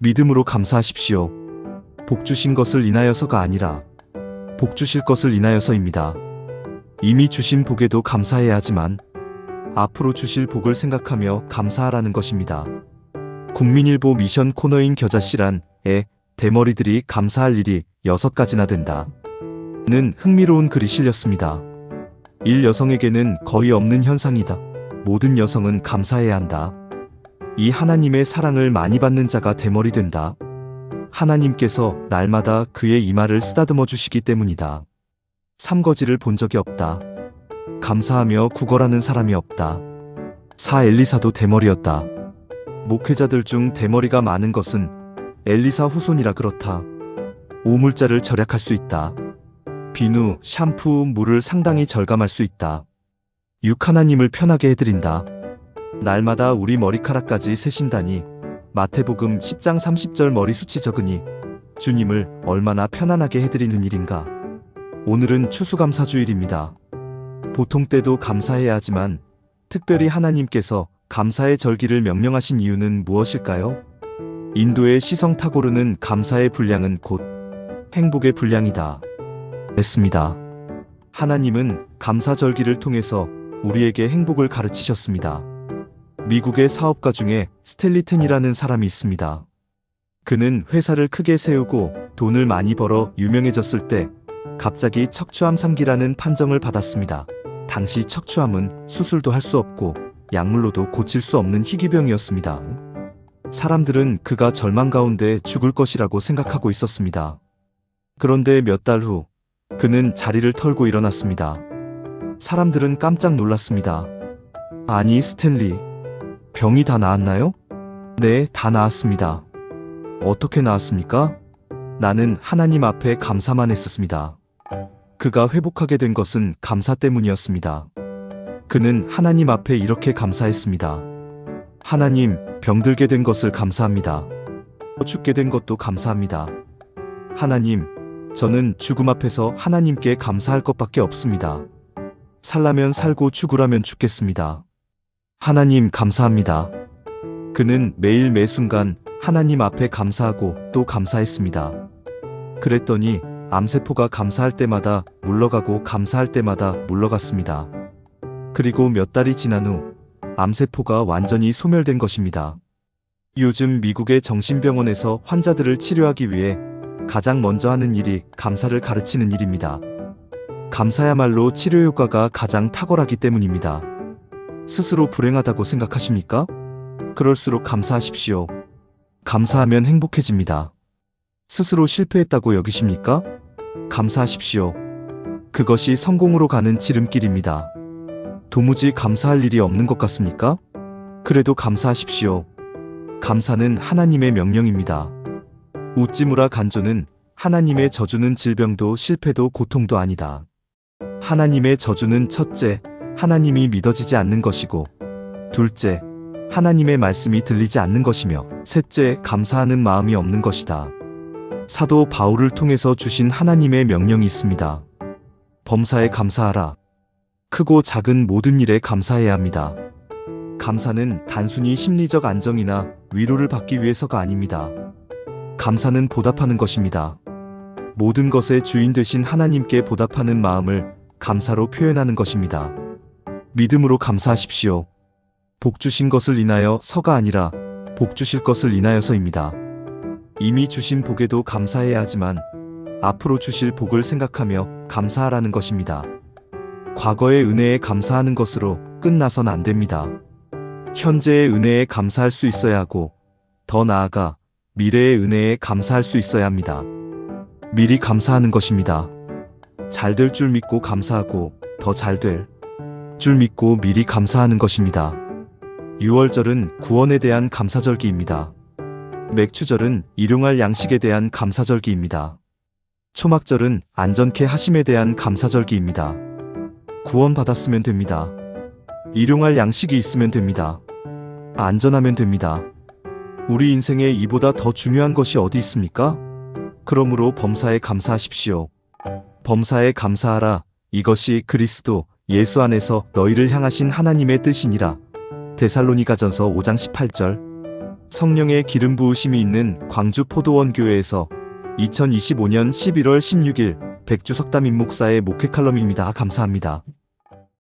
믿음으로 감사하십시오. 복 주신 것을 인하여서가 아니라 복 주실 것을 인하여서입니다. 이미 주신 복에도 감사해야 하지만 앞으로 주실 복을 생각하며 감사하라는 것입니다. 국민일보 미션 코너인 겨자씨란에 대머리들이 감사할 일이 6가지나 된다. 는 흥미로운 글이 실렸습니다. 일 여성에게는 거의 없는 현상이다. 모든 여성은 감사해야 한다. 이 하나님의 사랑을 많이 받는 자가 대머리 된다. 하나님께서 날마다 그의 이마를 쓰다듬어 주시기 때문이다. 삼거지를 본 적이 없다. 감사하며 구걸하는 사람이 없다. 4. 엘리사도 대머리였다. 목회자들 중 대머리가 많은 것은 엘리사 후손이라 그렇다. 오물자를 절약할 수 있다. 비누, 샴푸, 물을 상당히 절감할 수 있다. 6. 하나님을 편하게 해드린다. 날마다 우리 머리카락까지 세신다니 마태복음 10장 30절 머리숱이 적으니 주님을 얼마나 편안하게 해드리는 일인가. 오늘은 추수감사주일입니다. 보통 때도 감사해야 하지만 특별히 하나님께서 감사의 절기를 명령하신 이유는 무엇일까요? 인도의 시성 타고르는 감사의 분량은 곧 행복의 분량이다. 했습니다. 하나님은 감사절기를 통해서 우리에게 행복을 가르치셨습니다. 미국의 사업가 중에 스텔리텐이라는 사람이 있습니다. 그는 회사를 크게 세우고 돈을 많이 벌어 유명해졌을 때 갑자기 척추암 3기라는 판정을 받았습니다. 당시 척추암은 수술도 할 수 없고 약물로도 고칠 수 없는 희귀병이었습니다. 사람들은 그가 절망 가운데 죽을 것이라고 생각하고 있었습니다. 그런데 몇 달 후 그는 자리를 털고 일어났습니다. 사람들은 깜짝 놀랐습니다. 아니 스탠리, 병이 다 나았나요? 네, 다 나았습니다. 어떻게 나았습니까? 나는 하나님 앞에 감사만 했었습니다. 그가 회복하게 된 것은 감사 때문이었습니다. 그는 하나님 앞에 이렇게 감사했습니다. 하나님, 병들게 된 것을 감사합니다. 죽게 된 것도 감사합니다. 하나님, 저는 죽음 앞에서 하나님께 감사할 것밖에 없습니다. 살라면 살고 죽으라면 죽겠습니다. 하나님 감사합니다. 그는 매일 매순간 하나님 앞에 감사하고 또 감사했습니다. 그랬더니 암세포가 감사할 때마다 물러가고 감사할 때마다 물러갔습니다. 그리고 몇 달이 지난 후 암세포가 완전히 소멸된 것입니다. 요즘 미국의 정신병원에서 환자들을 치료하기 위해 가장 먼저 하는 일이 감사를 가르치는 일입니다. 감사야말로 치료 효과가 가장 탁월하기 때문입니다. 스스로 불행하다고 생각하십니까? 그럴수록 감사하십시오. 감사하면 행복해집니다. 스스로 실패했다고 여기십니까? 감사하십시오. 그것이 성공으로 가는 지름길입니다. 도무지 감사할 일이 없는 것 같습니까? 그래도 감사하십시오. 감사는 하나님의 명령입니다. 우찌무라 간조는 하나님의 저주는 질병도 실패도 고통도 아니다. 하나님의 저주는 첫째, 하나님이 믿어지지 않는 것이고, 둘째, 하나님의 말씀이 들리지 않는 것이며, 셋째, 감사하는 마음이 없는 것이다. 사도 바울을 통해서 주신 하나님의 명령이 있습니다. 범사에 감사하라. 크고 작은 모든 일에 감사해야 합니다. 감사는 단순히 심리적 안정이나 위로를 받기 위해서가 아닙니다. 감사는 보답하는 것입니다. 모든 것의 주인 되신 하나님께 보답하는 마음을 감사로 표현하는 것입니다. 믿음으로 감사하십시오. 복 주신 것을 인하여서가 아니라 복 주실 것을 인하여서입니다. 이미 주신 복에도 감사해야 하지만 앞으로 주실 복을 생각하며 감사하라는 것입니다. 과거의 은혜에 감사하는 것으로 끝나선 안 됩니다. 현재의 은혜에 감사할 수 있어야 하고 더 나아가 미래의 은혜에 감사할 수 있어야 합니다. 미리 감사하는 것입니다. 잘 될 줄 믿고 감사하고 더 잘 될 줄 믿고 미리 감사하는 것입니다. 유월절은 구원에 대한 감사절기입니다. 맥추절은 일용할 양식에 대한 감사절기입니다. 초막절은 안전케 하심에 대한 감사절기입니다. 구원받았으면 됩니다. 일용할 양식이 있으면 됩니다. 안전하면 됩니다. 우리 인생에 이보다 더 중요한 것이 어디 있습니까? 그러므로 범사에 감사하십시오. 범사에 감사하라. 이것이 그리스도 예수 안에서 너희를 향하신 하나님의 뜻이니라. 데살로니가전서 5장 18절. 성령의 기름 부으심이 있는 광주 포도원 교회에서 2025년 11월 16일 백주석담 임목사의 목회 칼럼입니다. 감사합니다.